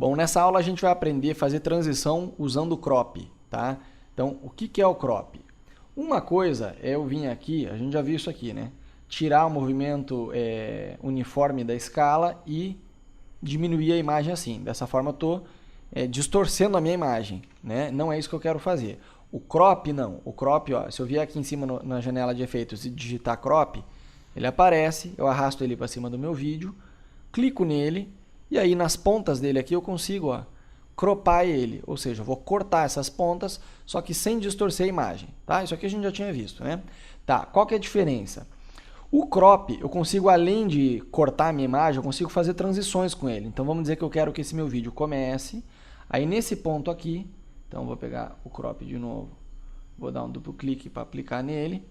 Bom, nessa aula a gente vai aprender a fazer transição usando o crop, tá? Então, o que é o crop? Uma coisa é eu vir aqui, a gente já viu isso aqui, né? Tirar o movimento uniforme da escala e diminuir a imagem assim. Dessa forma eu estou distorcendo a minha imagem, né? Não é isso que eu quero fazer. O crop não. O crop, ó, se eu vier aqui em cima na janela de efeitos e digitar crop, ele aparece, eu arrasto ele para cima do meu vídeo, clico nele e aí nas pontas dele aqui eu consigo, ó, cropar ele, ou seja, eu vou cortar essas pontas, só que sem distorcer a imagem, tá? Isso aqui a gente já tinha visto, né? Tá, qual que é a diferença? O crop, eu consigo, além de cortar a minha imagem, eu consigo fazer transições com ele. Então, vamos dizer que eu quero que esse meu vídeo comece. Aí, nesse ponto aqui, então, eu vou pegar o crop de novo. Vou dar um duplo clique para aplicar nele.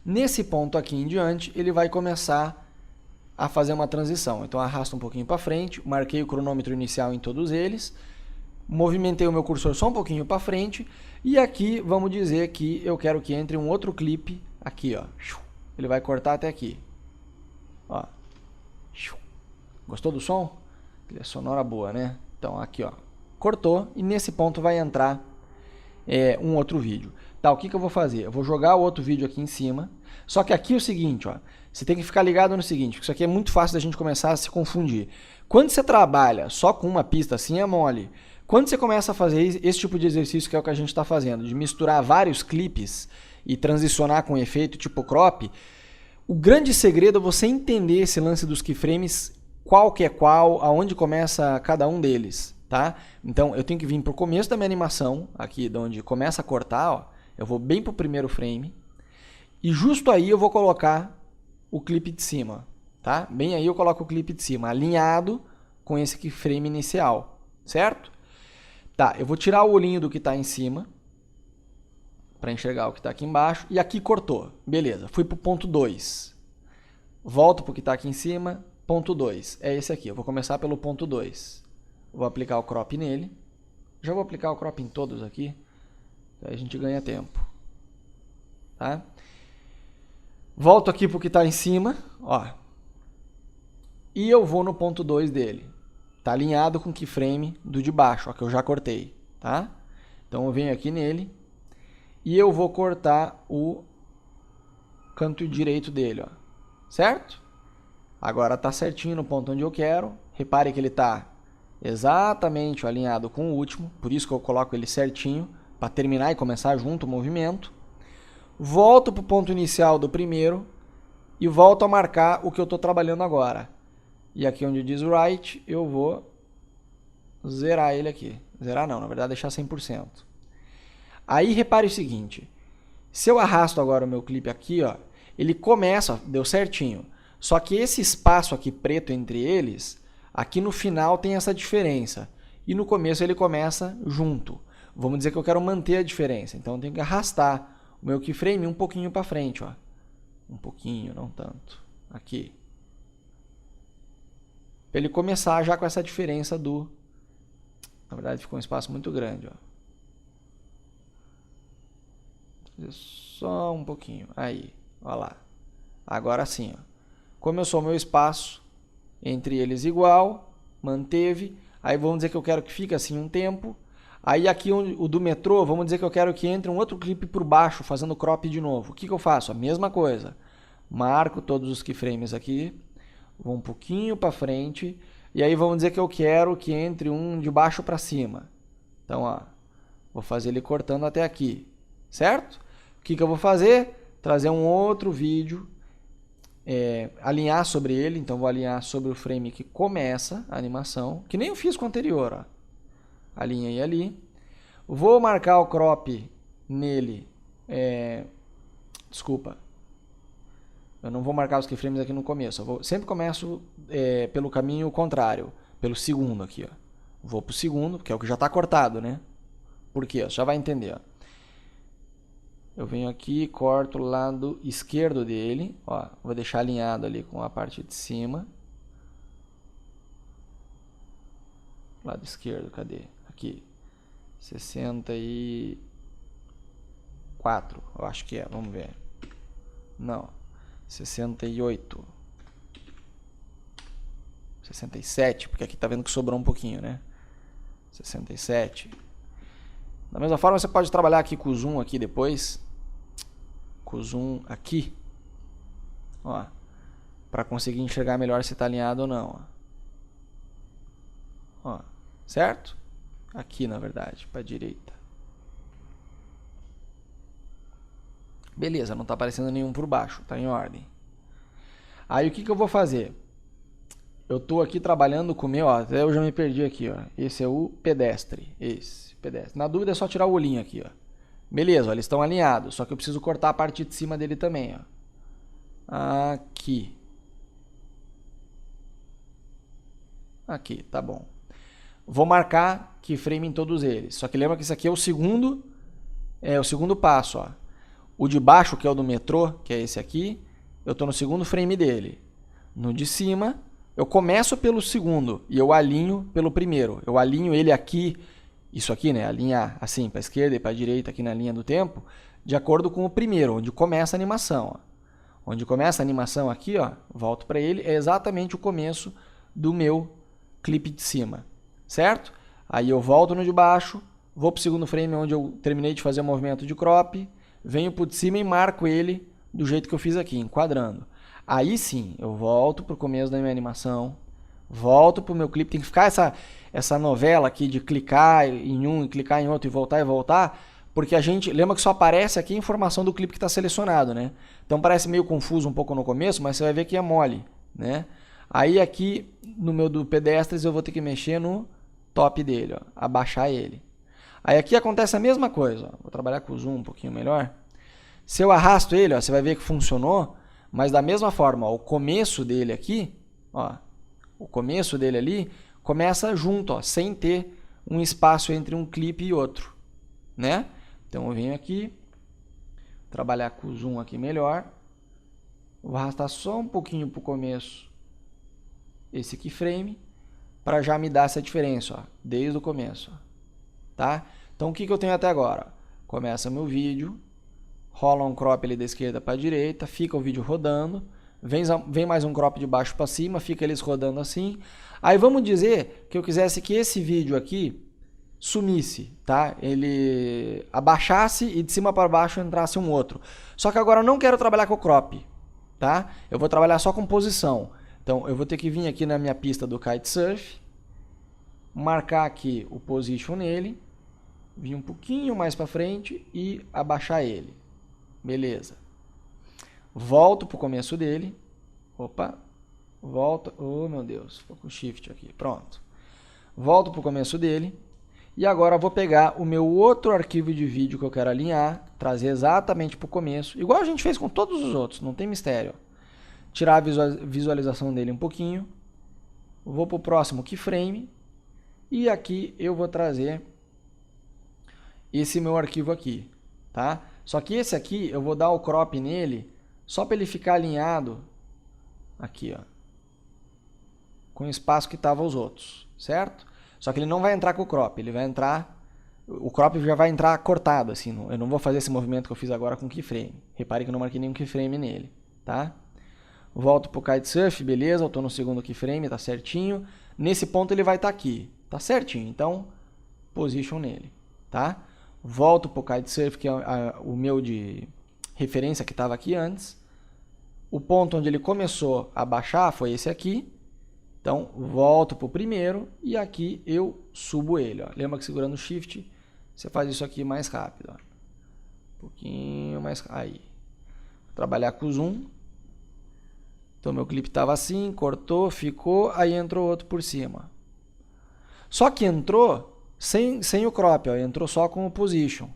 Nesse ponto aqui em diante, ele vai começar a fazer uma transição. Então, arrasto um pouquinho para frente, marquei o cronômetro inicial em todos eles, movimentei o meu cursor só um pouquinho para frente, e aqui, vamos dizer que eu quero que entre um outro clipe aqui, ó. Ele vai cortar até aqui. Ó. Gostou do som? Trilha sonora boa, né? Então, aqui, ó. Cortou e nesse ponto vai entrar um outro vídeo. Tá, o que eu vou fazer? Eu vou jogar o outro vídeo aqui em cima. Só que aqui é o seguinte, ó. Você tem que ficar ligado no seguinte, porque isso aqui é muito fácil da gente começar a se confundir. Quando você trabalha só com uma pista assim é mole. Quando você começa a fazer esse tipo de exercício que é o que a gente está fazendo, de misturar vários clipes e transicionar com efeito tipo crop, o grande segredo é você entender esse lance dos keyframes, qual que é qual, aonde começa cada um deles, tá? Então, eu tenho que vir para o começo da minha animação, aqui de onde começa a cortar, ó, eu vou bem para o primeiro frame, e justo aí eu vou colocar o clipe de cima, tá? Bem aí eu coloco o clipe de cima, alinhado com esse keyframe inicial, certo? Tá, eu vou tirar o olhinho do que está em cima, para enxergar o que está aqui embaixo, e aqui cortou. Beleza, fui para o ponto 2. Volto para o que está aqui em cima, ponto 2. É esse aqui, eu vou começar pelo ponto 2. Vou aplicar o crop nele. Já vou aplicar o crop em todos aqui, aí a gente ganha tempo. Tá? Volto aqui para o que está em cima, ó, e eu vou no ponto 2 dele. Está alinhado com o keyframe do de baixo, ó, que eu já cortei. Tá? Então eu venho aqui nele, e eu vou cortar o canto direito dele, ó. Certo? Agora está certinho no ponto onde eu quero. Repare que ele está exatamente alinhado com o último, por isso que eu coloco ele certinho, para terminar e começar junto o movimento. Volto para o ponto inicial do primeiro e volto a marcar o que eu estou trabalhando agora. E aqui onde diz Right, eu vou zerar ele aqui. Zerar não, na verdade deixar 100%. Aí repare o seguinte, se eu arrasto agora o meu clipe aqui, ó, ele começa, ó, deu certinho, só que esse espaço aqui preto entre eles, aqui no final tem essa diferença, e no começo ele começa junto. Vamos dizer que eu quero manter a diferença, então eu tenho que arrastar o meu keyframe um pouquinho para frente, ó. Um pouquinho, não tanto, aqui. Para ele começar já com essa diferença do... Na verdade ficou um espaço muito grande, ó. Só um pouquinho, aí, olha lá. Agora sim, ó. Começou o meu espaço entre eles igual, manteve. Aí vamos dizer que eu quero que fique assim um tempo. Aí aqui o do metrô, vamos dizer que eu quero que entre um outro clipe por baixo, fazendo crop de novo. O que eu faço? A mesma coisa. Marco todos os keyframes aqui, vou um pouquinho para frente. E aí vamos dizer que eu quero que entre um de baixo para cima. Então, ó, vou fazer ele cortando até aqui. Certo? O que eu vou fazer? Trazer um outro vídeo, alinhar sobre ele. Então, vou alinhar sobre o frame que começa a animação, que nem eu fiz com o anterior. Ó. Alinhei ali. Vou marcar o crop nele. Desculpa. Eu não vou marcar os keyframes aqui no começo. Sempre começo pelo caminho contrário, pelo segundo aqui. Ó. Vou para o segundo, que é o que já está cortado, né? Por quê? Você já vai entender. Ó. Eu venho aqui e corto o lado esquerdo dele. Ó, vou deixar alinhado ali com a parte de cima. Lado esquerdo, cadê? Aqui. 64, eu acho que é. Vamos ver. Não. 68. 67, porque aqui tá vendo que sobrou um pouquinho, né? 67. Da mesma forma, você pode trabalhar aqui com o zoom aqui depois. Com o zoom aqui. Ó. Para conseguir enxergar melhor se está alinhado ou não. Ó. Certo? Aqui, na verdade, para a direita. Beleza, não está aparecendo nenhum por baixo. Está em ordem. Aí, o que eu vou fazer? Eu estou aqui trabalhando com o meu, ó, até eu já me perdi aqui, ó. Esse é o pedestre, esse, pedestre. Na dúvida é só tirar o olhinho aqui, ó. Beleza, ó, eles estão alinhados, só que eu preciso cortar a parte de cima dele também, ó. Aqui. Aqui, tá bom. Vou marcar keyframe em todos eles, só que lembra que isso aqui é o segundo passo, ó. O de baixo, que é o do metrô, que é esse aqui, eu estou no segundo frame dele. No de cima, eu começo pelo segundo e eu alinho pelo primeiro. Eu alinho ele aqui, isso aqui, né? Alinhar assim para a esquerda e para a direita aqui na linha do tempo, de acordo com o primeiro, onde começa a animação. Ó. Onde começa a animação aqui, ó, volto para ele, é exatamente o começo do meu clipe de cima, certo? Aí eu volto no de baixo, vou para o segundo frame onde eu terminei de fazer o movimento de crop, venho para o de cima e marco ele do jeito que eu fiz aqui, enquadrando. Aí sim, eu volto para o começo da minha animação, volto para o meu clipe, tem que ficar essa novela aqui de clicar em um e clicar em outro e voltar, porque a gente, lembra que só aparece aqui a informação do clipe que está selecionado, né? Então parece meio confuso um pouco no começo, mas você vai ver que é mole, né? Aí aqui no meu do pedestres eu vou ter que mexer no top dele, ó, abaixar ele. Aí aqui acontece a mesma coisa, ó. Vou trabalhar com o zoom um pouquinho melhor. Se eu arrasto ele, ó, você vai ver que funcionou. Mas da mesma forma, ó, o começo dele aqui, ó, o começo dele ali, começa junto, ó, sem ter um espaço entre um clipe e outro, né? Então eu venho aqui, trabalhar com o zoom aqui melhor, vou arrastar só um pouquinho para o começo esse keyframe, para já me dar essa diferença, ó, desde o começo, ó, tá? Então o que eu tenho até agora? Começa meu vídeo, rola um crop ali da esquerda para a direita, fica o vídeo rodando, vem mais um crop de baixo para cima, fica eles rodando assim. Aí vamos dizer que eu quisesse que esse vídeo aqui sumisse, tá? Ele abaixasse e de cima para baixo entrasse um outro. Só que agora eu não quero trabalhar com crop, tá? Eu vou trabalhar só com posição. Então eu vou ter que vir aqui na minha pista do kitesurf, marcar aqui o position nele, vir um pouquinho mais para frente e abaixar ele. Beleza. Volto para o começo dele. Opa. Volta. Oh, meu Deus. Vou com shift aqui. Pronto. Volto para o começo dele. E agora vou pegar o meu outro arquivo de vídeo que eu quero alinhar. Trazer exatamente para o começo. Igual a gente fez com todos os outros. Não tem mistério. Tirar a visualização dele um pouquinho. Vou para o próximo keyframe. E aqui eu vou trazer esse meu arquivo aqui. Tá? Só que esse aqui, eu vou dar o crop nele, só para ele ficar alinhado, aqui, ó, com o espaço que estavam os outros, certo? Só que ele não vai entrar com o crop, ele vai entrar, o crop já vai entrar cortado, assim, eu não vou fazer esse movimento que eu fiz agora com keyframe. Repare que eu não marquei nenhum keyframe nele, tá? Volto pro kitesurf, beleza, eu estou no segundo keyframe, tá certinho. Nesse ponto ele vai estar aqui, tá certinho, então, position nele, tá? Volto para o kitesurf, que é o meu de referência que estava aqui antes. O ponto onde ele começou a baixar foi esse aqui. Então, volto para o primeiro e aqui eu subo ele. Ó. Lembra que segurando o Shift, você faz isso aqui mais rápido. Ó. Um pouquinho mais... Aí. Vou trabalhar com o zoom. Então, meu clipe estava assim, cortou, ficou, aí entrou outro por cima. Só que entrou... Sem o crop, ó, entrou só com o position,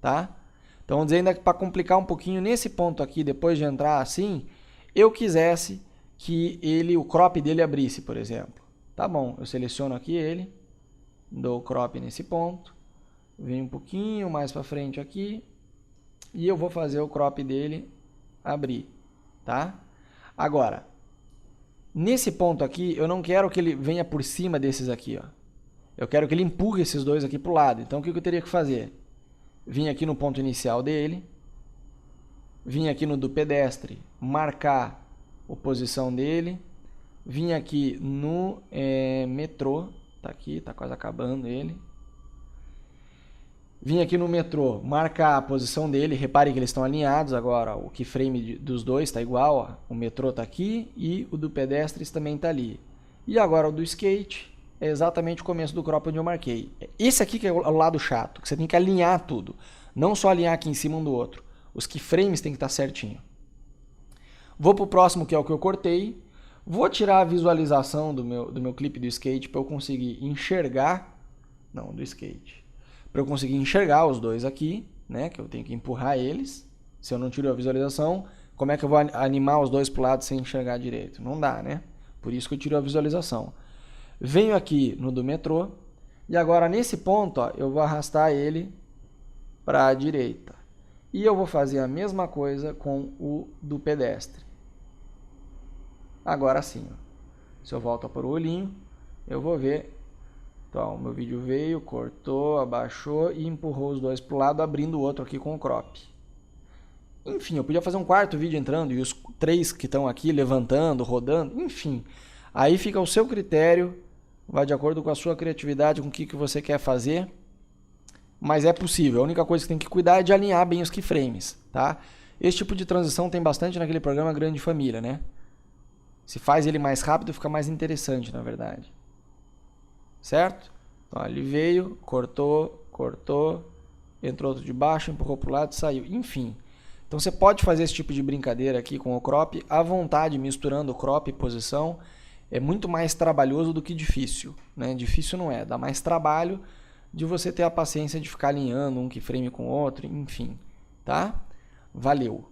tá? Então, vamos dizer ainda que para complicar um pouquinho, nesse ponto aqui, depois de entrar assim, eu quisesse que o crop dele abrisse, por exemplo. Tá bom, eu seleciono aqui ele, dou o crop nesse ponto, venho um pouquinho mais para frente aqui, e eu vou fazer o crop dele abrir, tá? Agora, nesse ponto aqui, eu não quero que ele venha por cima desses aqui, ó. Eu quero que ele empurre esses dois aqui para o lado. Então, o que eu teria que fazer? Vim aqui no ponto inicial dele. Vim aqui no do pedestre, marcar a posição dele. vim aqui no metrô, tá aqui, tá quase acabando ele. Vim aqui no metrô, marcar a posição dele, repare que eles estão alinhados agora, o keyframe dos dois está igual, ó. O metrô está aqui e o do pedestres também está ali. E agora o do skate é exatamente o começo do crop onde eu marquei. Esse aqui que é o lado chato, que você tem que alinhar tudo, não só alinhar aqui em cima um do outro. Os keyframes tem que estar certinho. Vou para o próximo, que é o que eu cortei. Vou tirar a visualização do meu clipe do skate para eu conseguir enxergar, não, do skate. Para eu conseguir enxergar os dois aqui, né, que eu tenho que empurrar eles. Se eu não tiro a visualização, como é que eu vou animar os dois para o lado sem enxergar direito? Não dá, né? Por isso que eu tiro a visualização. Venho aqui no do metrô e agora nesse ponto, ó, eu vou arrastar ele para a direita. E eu vou fazer a mesma coisa com o do pedestre. Agora sim, ó. Se eu volto para o olhinho, eu vou ver. Então, o meu vídeo veio, cortou, abaixou e empurrou os dois para o lado, abrindo o outro aqui com o crop. Enfim, eu podia fazer um quarto vídeo entrando e os 3 que estão aqui levantando, rodando, enfim. Aí fica ao seu critério, vai de acordo com a sua criatividade, com o que você quer fazer. Mas é possível, a única coisa que tem que cuidar é de alinhar bem os keyframes, tá? Esse tipo de transição tem bastante naquele programa Grande Família, né? Se faz ele mais rápido, fica mais interessante, na verdade. Certo? Então, ele veio, cortou, entrou outro de baixo, empurrou para o lado e saiu. Enfim, então você pode fazer esse tipo de brincadeira aqui com o crop à vontade, misturando o crop e posição. É muito mais trabalhoso do que difícil, né? Difícil não é, dá mais trabalho de você ter a paciência de ficar alinhando um keyframe com o outro, enfim, tá? Valeu!